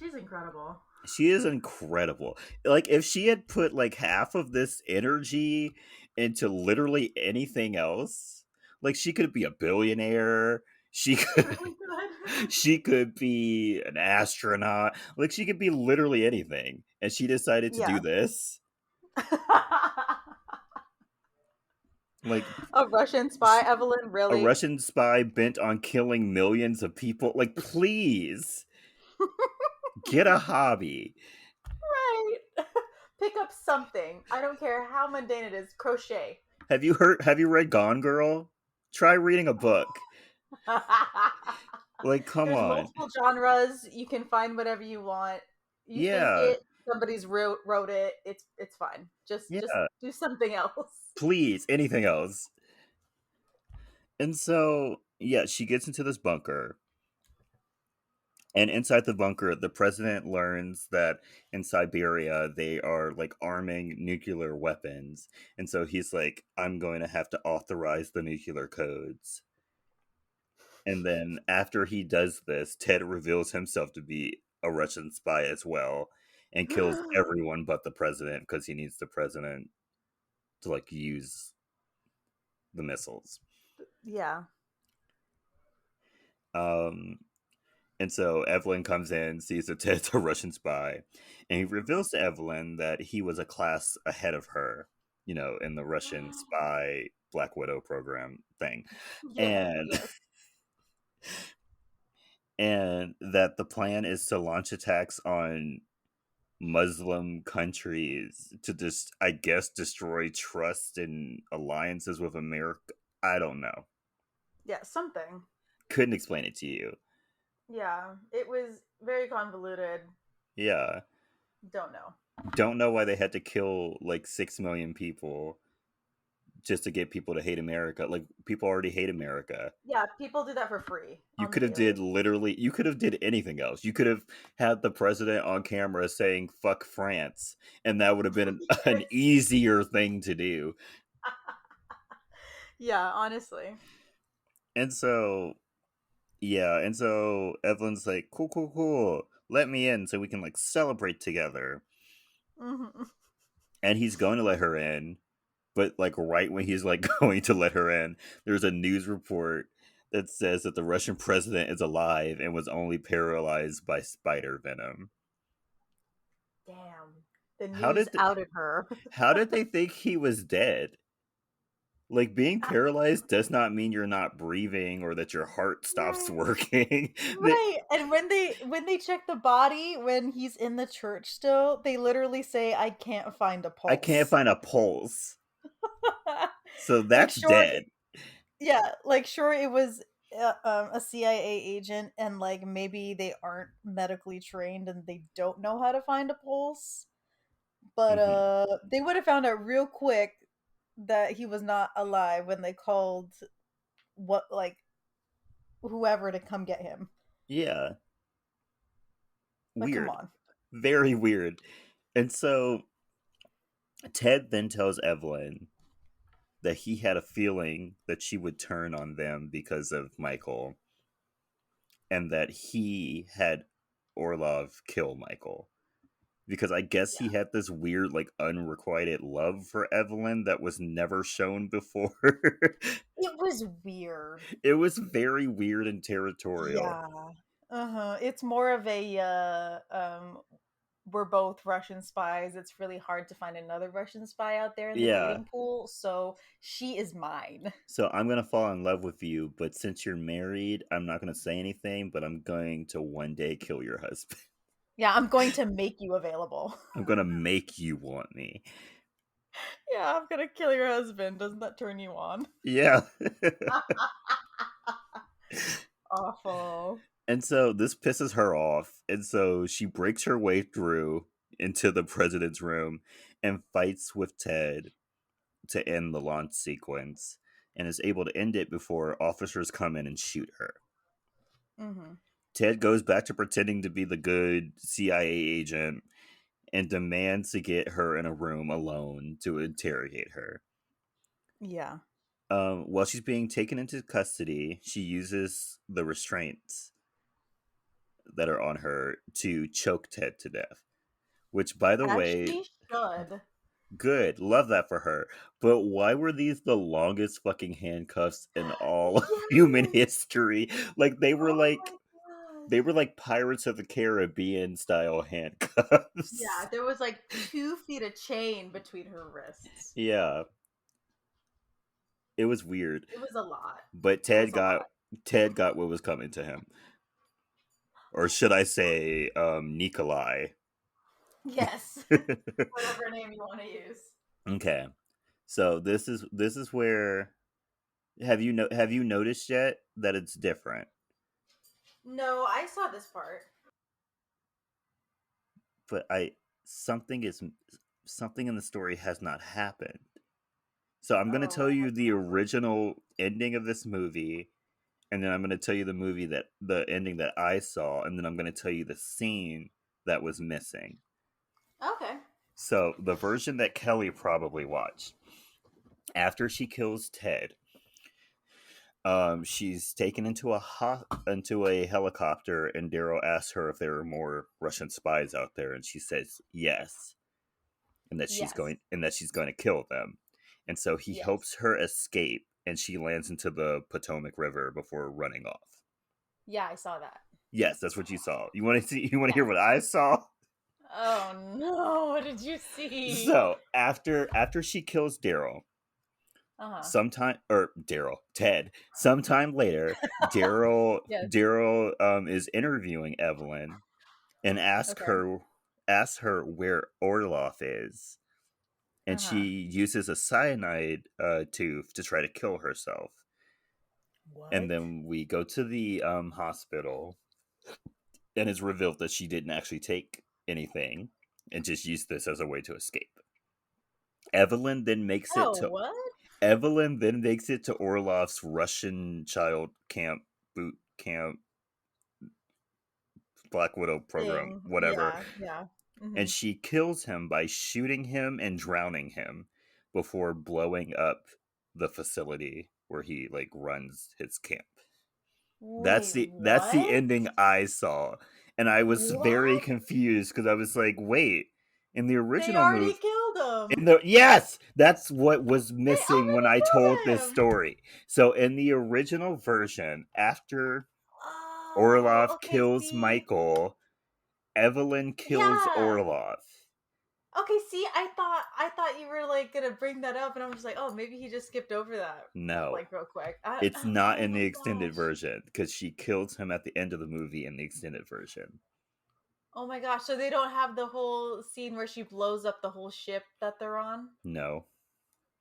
She's incredible. She is incredible. Like if she had put like half of this energy into literally anything else, like she could be a billionaire. She She could really could. she could be an astronaut. Like she could be literally anything. And she decided to do Yeah. this. Like A Russian spy, sh- Evelyn, a really? Russian spy bent on killing millions of people. Like please get a hobby. Right. Pick up something. I don't care how mundane it is. Crochet. Have you read Gone Girl? Try reading a book. Like come There's on. multiple genres. You can find whatever you want. You think Yeah. it, somebody's wrote it. It's fine. Just Yeah. do something else. Please, anything else. And so, yeah, she gets into this bunker. And inside the bunker, the president learns that in Siberia they are like arming nuclear weapons. And so he's like, I'm going to have to authorize the nuclear codes. And then after he does this, Ted reveals himself to be a Russian spy as well and kills everyone but the president because he needs the president to like use the missiles. Yeah. Um, and so Evelyn comes in, sees that Ted's a Russian spy, and he reveals to Evelyn that he was a class ahead of her, you know, in the Russian spy Black Widow program thing. Yes, And yes. and that the plan is to launch attacks on Muslim countries to just, I guess, destroy trust and alliances with America. I don't know. Yeah, something. Couldn't explain it to you. Yeah, it was very convoluted. Yeah. Don't know. Don't know why they had to kill like 6 million people just to get people to hate America. Like people already hate America. Yeah, people do that for free You on the could have did daily. literally you could have did anything else. You could have had the president on camera saying fuck France and that would have been an easier thing to do. Yeah, honestly. And so yeah, and so Evelyn's like, cool, cool, cool. Let me in so we can like celebrate together. Hmm. And he's going to let her in, but like right when he's like going to let her in, there's a news report that says that the Russian president is alive and was only paralyzed by spider venom. Damn. The How news did th- outed her. how did they think he was dead? Like being paralyzed does not mean you're not breathing or that your heart stops Right. working. Right. And when they check the body when he's in the church still, they literally say I can't find a I can't pulse. find a pulse. So Like that's sure, dead. yeah, like sure it was a CIA agent and like maybe they aren't medically trained and they don't know how to find a pulse, but Hmm. they would have found out real quick that he was not alive when they called what like whoever to come get him. Yeah, Like come weird. on. Very weird. And so Ted then tells Evelyn that he had a feeling that she would turn on them because of Michael and that he had Orlov kill Michael. Because I guess he Yeah. had this weird, like, unrequited love for Evelyn that was never shown before. It was weird. It was very weird and territorial. Yeah. Uh-huh. It's more of a we're both Russian spies. It's really hard to find another Russian spy out there in the Yeah. dating pool, so she is mine. So I'm going to fall in love with you, but since you're married, I'm not going to say anything, but I'm going to one day kill your husband. Yeah, I'm going to make you available. I'm going to make you want me. Yeah, I'm gonna kill your husband. Doesn't that turn you on? Yeah. Awful. And so this pisses her off. And so she breaks her way through into the president's room and fights with Ted to end the launch sequence and is able to end it before officers come in and shoot her. Mm-hmm. Ted goes back to pretending to be the good CIA agent and demands to get her in a room alone to interrogate her. Yeah. While she's being taken into custody, she uses the restraints that are on her to choke Ted to death. Which, by the As way, she should. good, love that for her. But why were these the longest fucking handcuffs in all of human Yes. history? Like Oh my gosh. they were like Pirates of the Caribbean style Yeah, handcuffs. there was like 2 feet of chain between her wrists. Yeah, it was weird. It was a lot. But It was a lot. Ted got what was coming to him, or should I say, Nikolai? Yes. Whatever name you want to use. Okay, so this is where have you noticed yet that it's different? No, I saw this part. But I something is something in the story has not happened. So I'm going to Oh, tell what you has the original ending of this movie, and then I'm going to tell you the ending that I saw, and then I'm going to tell you the scene that was missing. happened? Okay. So the version that Kelly probably watched, after she kills Ted, she's taken into a helicopter, and Daryl asks her if there are more Russian spies out there, and she says yes, Yes. and that she's going to kill them. And so he Yes. helps her escape, and she lands into the Potomac River before running off. Yeah, I saw that. Yes, that's what you saw. You want to see? You want to hear Yes. what I saw? Oh no, what did you see? So after she kills Daryl, Uh-huh. Ted. Sometime later, Yes. Daryl is interviewing Evelyn and Okay. asks her where Orloff is, and she Uh-huh. uses a cyanide tube to try to kill herself. And What? then we go to the hospital, and it's revealed that she didn't actually take anything and just used this as a way to escape. Evelyn then makes it Oh, to what? Evelyn then makes it to Orlov's Russian child camp boot camp Black Widow program, Thing. whatever, Yeah, yeah. and Mm-hmm. she kills him by shooting him and drowning him before blowing up the facility where he like runs his camp. Wait, That's the what? ending I saw, and I was very What? confused because I was like, wait, in the They original already movie, killed him. in the yes, that's what was They missing when already I told killed this him. story. So in the original version, after Oh, Orlov okay, kills see. Michael, Evelyn kills Yeah. Orlov. Okay, see, I thought you were like gonna bring that up, and I'm just like, oh, maybe he just skipped over that, No, like real quick. it's not Oh in my the extended gosh. version because she kills him at the end of the movie in the extended version. Oh my gosh. So they don't have the whole scene where she blows up the whole ship that they're on? No,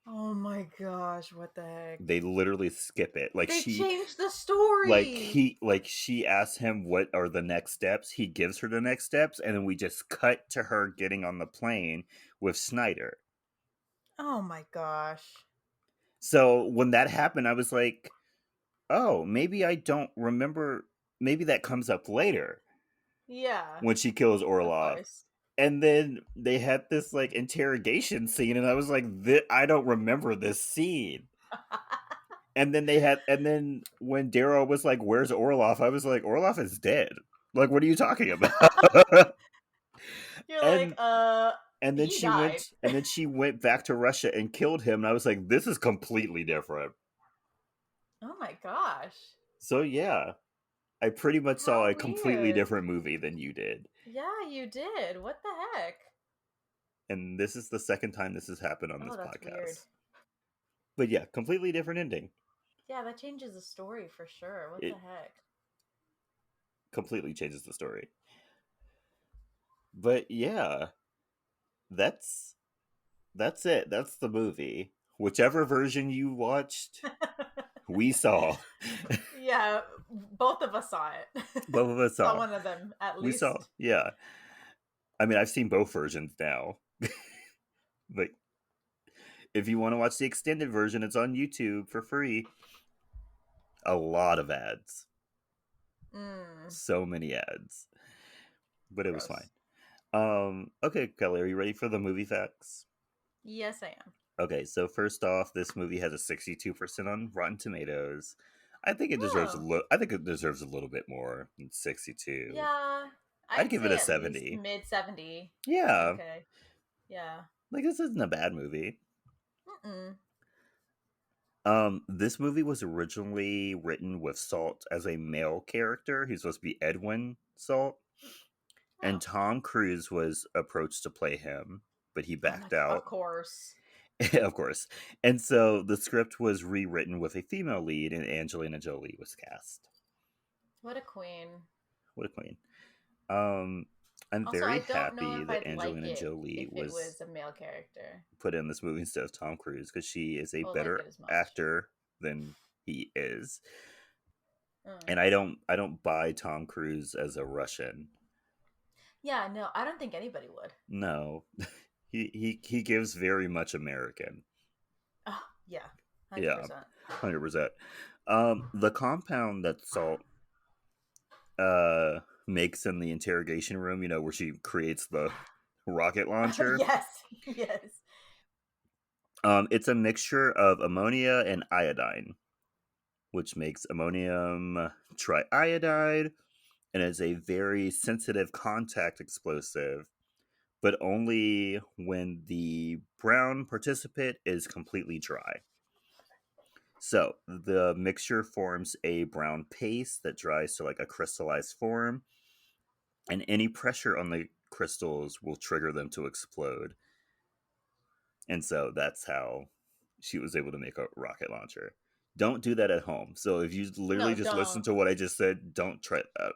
Oh my gosh, what the heck? they literally skip it. They changed the story. Like she asks him what are the next steps. He gives her the next steps, and then we just cut to her getting on the plane with Snyder. Oh my gosh. So when that happened, I was like, oh, maybe I don't remember. Maybe that comes up later Yeah, when she kills of Orlov. course. And then they had this like interrogation scene, and I was like, I don't remember this scene. And then when Daryl was like, "Where's Orlov?" I was like, "Orlov is dead." Like, what are you talking about? You're like, and and then he died. she went back to Russia and killed him, and I was like, "This is completely different." Oh my gosh. So yeah, I pretty much saw How a completely weird. different movie than you did, Yeah, you did. What the heck? and this is the second time this has happened on Oh, this that's weird. podcast. But yeah, completely different ending. Yeah, that changes the story for sure. What the It heck? completely changes the story. But yeah, that's that's it. That's the movie. Whichever version you watched, we saw. Yeah, both of us saw it. Both of us Saw saw. one of them at We saw. least. Yeah. I mean, I've seen both versions now. But if you want to watch the extended version, it's on YouTube for free. A lot of ads. Mm, So many ads. But it was fine. gross. Okay, Kelly, are you ready for the movie facts? Yes, I am. Okay, so first off, this movie has a 62% on Rotten Tomatoes. I think it deserves Oh, I think it deserves a little bit more than 62. yeah. I'd I'd give it say a at least 70. mid 70. It's Yeah, okay. Yeah. like this isn't a bad movie. Mm-mm. This movie was originally written with Salt as a male character. He's supposed to be Edwin Salt, and Oh. Tom Cruise was approached to play him, but he Oh my backed god. Of out. course. Of course. And so the script was rewritten with a female lead, and Angelina Jolie was cast. What a queen. What a queen. Um, I'm Also, very I don't know happy if that I'd like Angelina it Jolie if it was was a male character. put in this movie instead of Tom Cruise because she is a I would like better it as much. actor than he is. Mm. And I don't buy Tom Cruise as a Russian. Yeah, no, I don't think anybody would. No. He gives very much American. Oh, yeah. Yeah, 100%. 100%. The compound that Salt makes in the interrogation room, where she creates the rocket launcher. Yes. Yes. It's a mixture of ammonia and iodine, which makes ammonium triiodide, and is a very sensitive contact explosive, but only when the brown participant is completely dry. So the mixture forms a brown paste that dries to like a crystallized form, and any pressure on the crystals will trigger them to explode. And so that's how she was able to make a rocket launcher. Don't do that at home. So if you literally No, just listen don't. to what I just said, don't try that.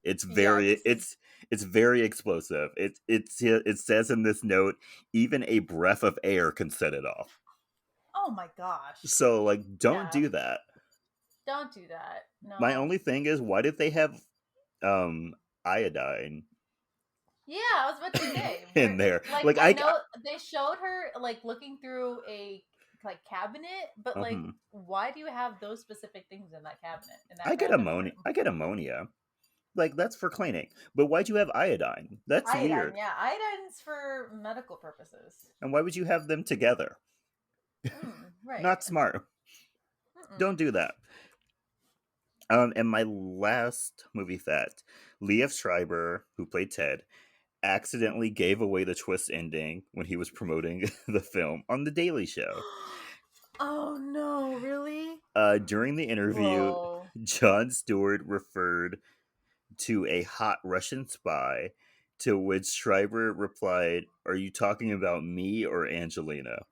It's Yeah, very this is. it's very explosive. It says in this note, even a breath of air can set it off. Oh my gosh. So like, don't Yeah, do that. don't do that. My No. only thing is, why did they have um iodine Yeah, I was about to say, in there? like Like I know they showed her like looking through a like cabinet, but like mhm. why do you have those specific things in that cabinet in that I get random ammonia. room? I get ammonia. Like that's for cleaning. But why'd you have iodine? That's Iodine, weird. yeah, iodine's for medical purposes. And why would you have them together? Right. Not smart. Mm-mm. Don't do that. And my last movie fact: Liev Schreiber, who played Ted, accidentally gave away the twist ending when he was promoting the film on The Daily Show. Oh no, really? During the interview, Bro. Jon Stewart referred to a hot Russian spy, to which Schreiber replied, "Are you talking about me or Angelina?"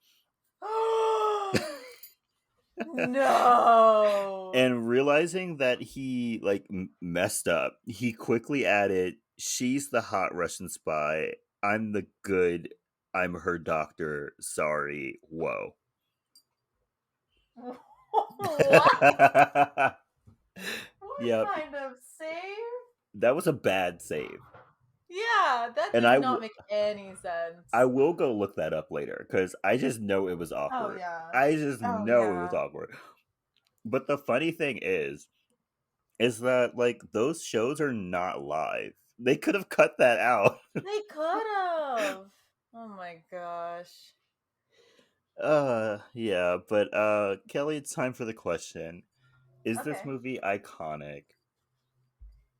No. And realizing that he like messed up, he quickly added, "She's the hot Russian spy. I'm the good. I'm her doctor. Sorry. Whoa." What? What Yep, kind of save? that was a bad save, Yeah, that and did not make any I sense. will go look that up later because I just know it was Oh awkward. yeah. I just Oh know it was yeah. awkward. But the funny thing is that like those shows are not live. They could have cut that out. They could have. Oh my gosh. Yeah, but Kelly, it's time for the question. Is this Okay. movie iconic?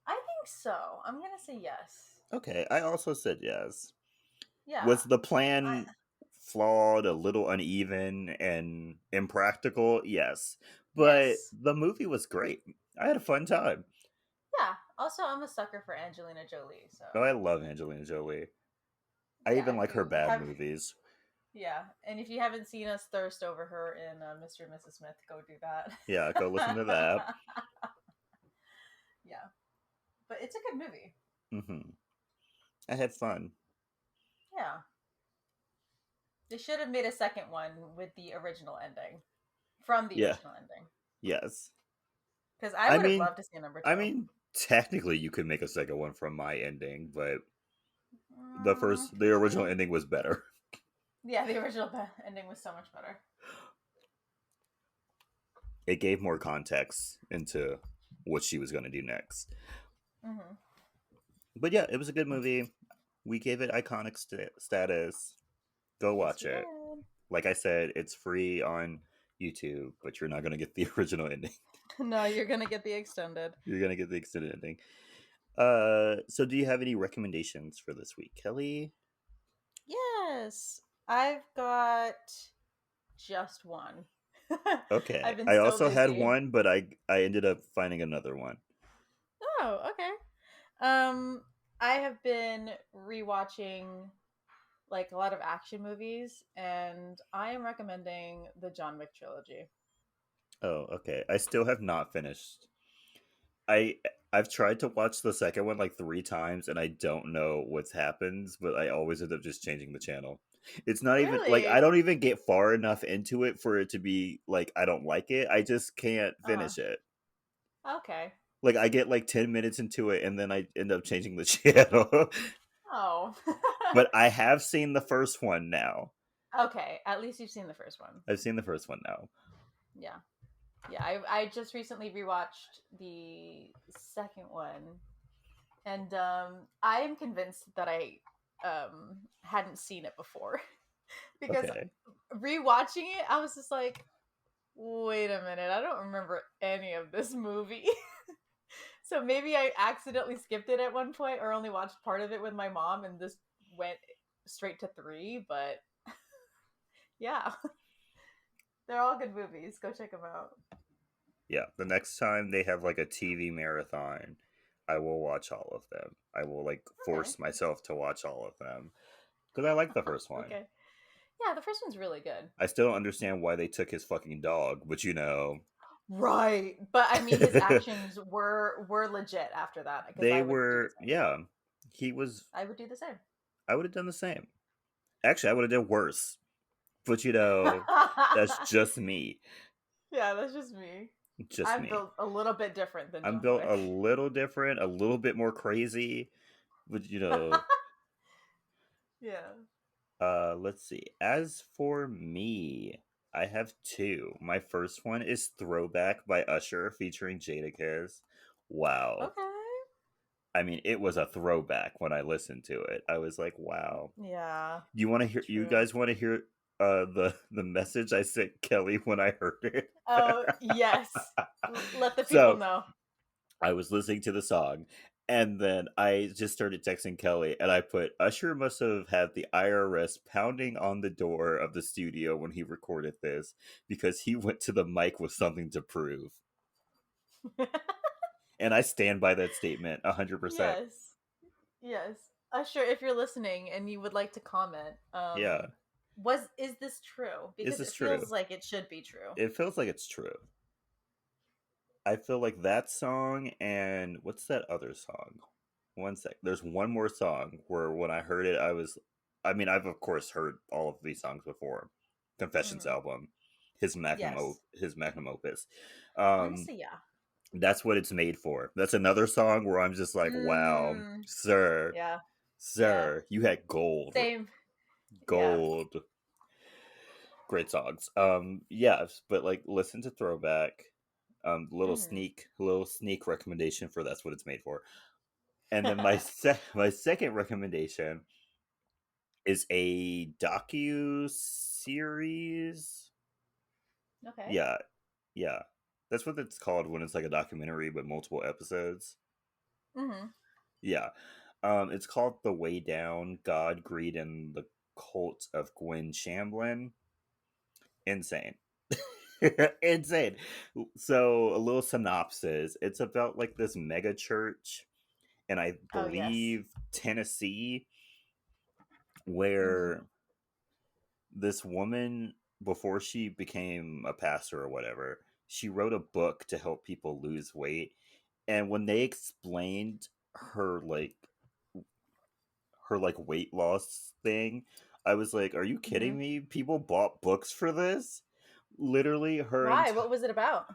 I think so. I'm gonna say yes. Okay, I also said yes. Yeah. Was the I plan flawed, a little uneven, and impractical? Yes. But yes. the movie was great. I had a fun time. Yeah. Also, I'm a sucker for Angelina Jolie, so Oh, I love Angelina Jolie. I yeah. even If like her you bad have, movies. yeah, and if you haven't seen us thirst over her in Mr. and Mrs. Smith, go do Yeah, go listen to that. that. Yeah, but it's a good movie. Hmm. I had fun. Yeah, they should have made a second one with the original ending from the Yeah, original ending. yes. Because I I would have mean, loved to see a number I two. mean, technically, you could make a second one from my ending, but the original True. ending was better. Yeah, the original ending was so much better. It gave more context into what she was going to do next. Mm-hmm. But yeah, it was a good movie. We gave it iconic status. Go Yes, watch we it. did. Like I said, it's free on YouTube, but you're not going to get the original ending. No, you're gonna get the extended. You're going to get the extended ending. So do you have any recommendations for this week, Kelly? Yes, I've got just one. Okay. I've been I so also had busy. one, but I ended up finding another one. Oh, okay. Um, I have been rewatching like a lot of action movies, and I am recommending the John Wick trilogy. Oh, okay. I still have not finished. I I've tried to watch the second one like 3 times and I don't know what's happens, but I always end up just changing the channel. It's not even like I Really? don't even get far enough into it for it to be like I don't like it. I just can't Uh, finish it. okay. Like I get like 10 minutes into it and then I end up changing the channel. Oh. But I have seen the first one now. Okay, at least you've seen the first one. I've seen the first one now. Yeah. Yeah, I just recently rewatched the second one, and I am convinced that I hadn't seen it before because Okay. rewatching it, I was just like, wait a minute, I don't remember any of this movie. So maybe I accidentally skipped it at one point or only watched part of it with my mom and just went straight to three, but yeah, they're all good movies. Go check them out. Yeah, the next time they have like a TV marathon, I will watch all of them. I will like Okay. force myself to watch all of them because I like the first one. Okay. Yeah, the first one's really good. I still don't understand why they took his fucking dog, but you know, Right. But I mean his actions were legit after that because they I would do the were same. yeah. He was. I would do the same. I would have done the same. Actually, I would have done worse. But you know, that's just me. Yeah, that's just me. Just I'm me. built a little bit different than I'm John built Wick. a little different, a little bit more crazy, but you know, Yeah. let's see. As for me, I have two. My first one is Throwback by Usher featuring Jadakiss. Wow. Okay. I mean, it was a throwback when I listened to it. I was like, wow. Yeah. You want to hear you True. guys want to hear the message I sent Kelly when I heard it? Oh, yes. Let the people So, know. I was listening to the song and then I just started texting Kelly and I put Usher must have had the IRS pounding on the door of the studio when he recorded this because he went to the mic with something to prove. And I stand by that statement 100%. Yes. Yes. Sure, if you're listening and you would like to comment, Yeah. was is this true? Is Because this it true? feels like it should be true. It feels like it's true. I feel like that song and what's that other song? One sec. There's one more song where when I heard it, I mean, I've of course heard all of these songs before. Confessions Hmm. album, Yes. his magnum opus. Honestly, yeah. That's what it's made for. That's another song where I'm just like, wow, Mm, sir, yeah. Yeah. sir, you had gold, Same. Yeah. gold. Great songs. Yes, but like listen to Throwback. Hmm. Little sneak recommendation for that's what it's made for. And then my second recommendation is a docu series. Okay. Yeah, yeah, that's what it's called when it's like a documentary but multiple episodes. Hmm. Yeah, it's called The Way Down: God, Greed, and the Cult of Gwen Shamblin. Insane. Insane. So a little synopsis. It's about like this mega church and I Oh, yes. believe Tennessee Hmm. where this woman before she became a pastor or whatever, she wrote a book to help people lose weight. And when they explained her like her like weight loss thing, I was like, "Are you Hmm. kidding me? People bought books for this?" Literally, her Why? entire What was it about?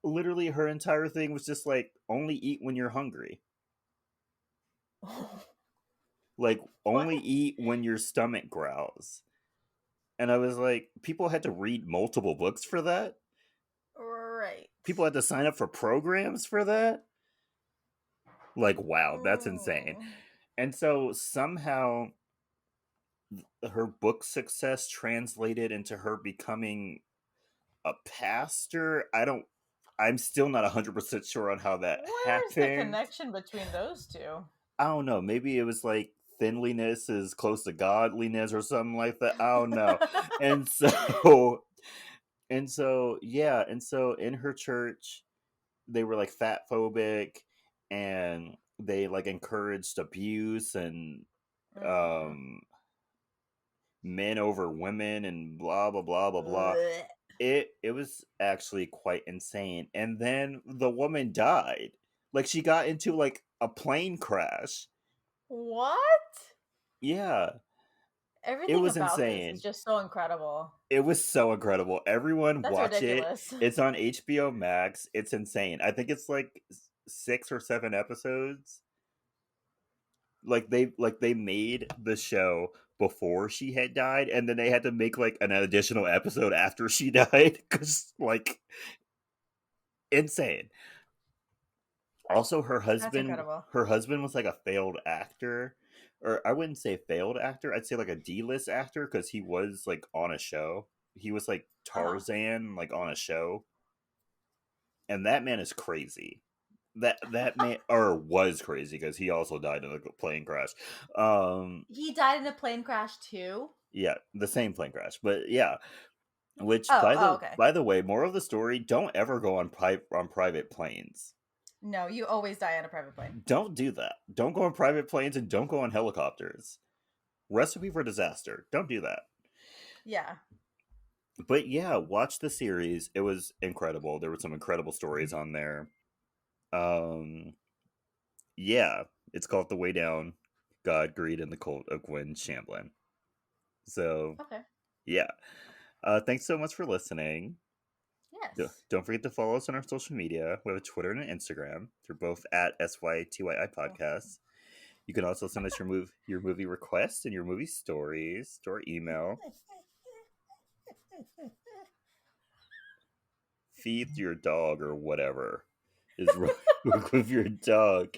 Literally, her entire thing was just like only eat when you're hungry. Like What? only eat when your stomach growls. And I was like, people had to read multiple books for that. Right. People had to sign up for programs for that. Like, wow, that's insane. Oh. And so somehow her book success translated into her becoming a pastor. I'm still not 100% sure on how that Where's the happened. connection between those two? I don't know. Maybe it was like thinliness is close to godliness or something like that. I don't know. And so, yeah. And so in her church, they were like fat phobic and they like encouraged abuse and Mm. um men over women and blah blah blah blah blah. Blech. It was actually quite insane. And then the woman died. Like she got into like a plane crash. What? Yeah, it Everything was about this is insane. just so incredible. It was so incredible. Everyone That's watch it. ridiculous. It's on HBO Max. It's insane. I think it's like 6 or 7 episodes. Like they made the show before she had died, and then they had to make like an additional episode after she died because like insane. Also, That's incredible. her husband was like a failed actor, or I wouldn't say failed actor. I'd say like a D-list actor because he was like on a show. He was like Uh-huh. Tarzan, like on a show, and that man is crazy. That man or was crazy because he also died in a plane crash. He died in a plane crash too? Yeah, the same plane crash, but yeah. Which Oh, okay. by the way, moral of the story: don't ever go on private planes. No, you always die on a private plane. Don't do that. Don't go on private planes and don't go on helicopters. Recipe for disaster. Don't do that. Yeah. But yeah, watch the series. It was incredible. There were some incredible stories on there. Um, yeah, it's called The Way Down: God, Greed, and the Cult of Gwen Shamblin. So Okay. yeah, thanks so much for listening. Yes. Don't forget to follow us on our social media. We have a Twitter and an Instagram. They're both at SYTYI Podcasts. You can also send us your movie requests and your movie stories to our email. Feed your dog or whatever is wrong with your dog.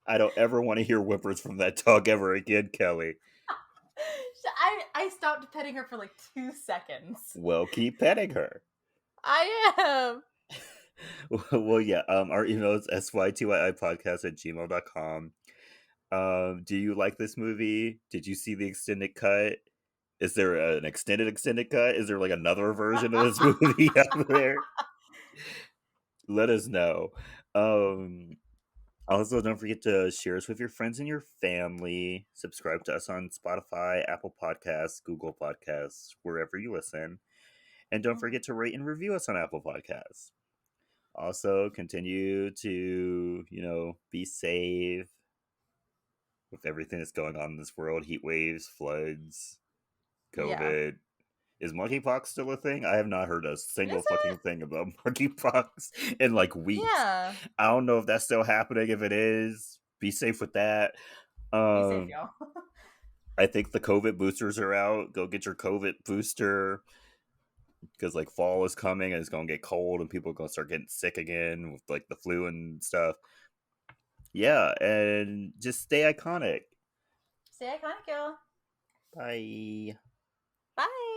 I don't ever want to hear whimpers from that dog ever again, Kelly. I stopped petting her for like 2 seconds. Well, keep petting her. I am. Well, yeah. Our email is sytyiipodcast@gmail.com. Do you like this movie? Did you see the extended cut? Is there an extended cut? Is there like another version of this movie out there? Let us know. Um, Also, don't forget to share us with your friends and your family. Subscribe to us on Spotify, Apple Podcasts, Google Podcasts, wherever you listen. And don't forget to rate and review us on Apple Podcasts. Also, continue to, be safe with everything that's going on in this world: heat waves, floods, Yeah. COVID. Is monkeypox still a thing? I have not heard a single Is fucking it? thing about monkeypox in like weeks. Yeah. I don't know if that's still happening. If it is, be safe with that. Be safe, Um, y'all. I think the COVID boosters are out. Go get your COVID booster because like fall is coming and it's gonna get cold and people are gonna start getting sick again with like the flu and stuff. Yeah, and just stay iconic. Stay iconic, y'all. Bye. Bye.